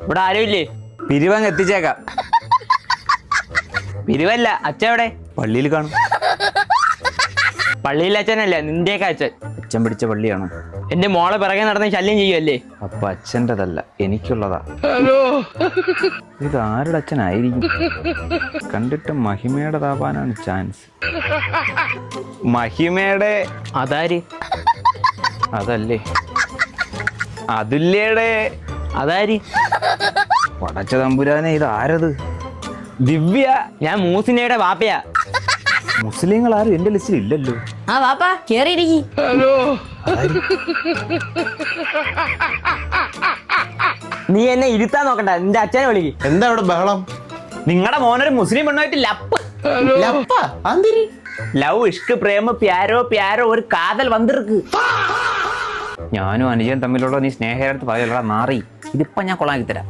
ഇവിടെ ആരുമില്ലേ? പിരിവങ്ങ് എത്തിച്ചേക്കാം. പിരിവല്ല, അച്ഛൻ എവിടെ? പള്ളിയിൽ കാണും. പള്ളിയിലെ അച്ഛനല്ല, നിന്റെയൊക്കെ അച്ഛൻ. അച്ഛൻ പിടിച്ച പള്ളിയാണോ? എന്റെ മോളെ പിറകെ നടന്ന് ശല്യം ചെയ്യുമല്ലേ? അപ്പൊ അച്ഛൻ്റെതല്ല, എനിക്കുള്ളതാ. ഇത് ആരുടെ അച്ഛനായിരിക്കും? കണ്ടിട്ട് മഹിമയുടെ താപാനാണ് ചാൻസ്. മഹിമയുടെ അതാര്? അതല്ലേ അതുല്യയുടെ അതാര്? പടച്ച തമ്പുരാനെ, ഇത് ആരത്? ദിവ്യ. ഞാൻ മൂസിനയുടെ വാപ്പയാ. മുസ്ലിങ്ങൾ ആരും എന്റെ ലിസ്റ്റിൽ ഇല്ലല്ലോ. ആ വാപ്പാ കേറിയിരിക്കി. നീ എന്നെ ഇരുത്താൻ നോക്കണ്ട, നിന്റെ അച്ഛനെ വിളിക്ക്. എന്താ ഇവിടെ ബഹളം? നിങ്ങളുടെ മോനൊരു മുസ്ലിം പെണ്ണുമായിട്ട് ലപ്പ്. അന്തിരി ലവ് ഇഷ്ക് പ്രേമ പ്യാരോ പ്യാരോ ഒരു കാതൽ വന്നിருக்கு. ഞാനും അനുജൻ തമ്മിലുള്ള നീ സ്നേഹത്തെ പറയലടാ നാറി. ഇതിപ്പോ ഞാൻ കൊള്ളാക്കി തരാം.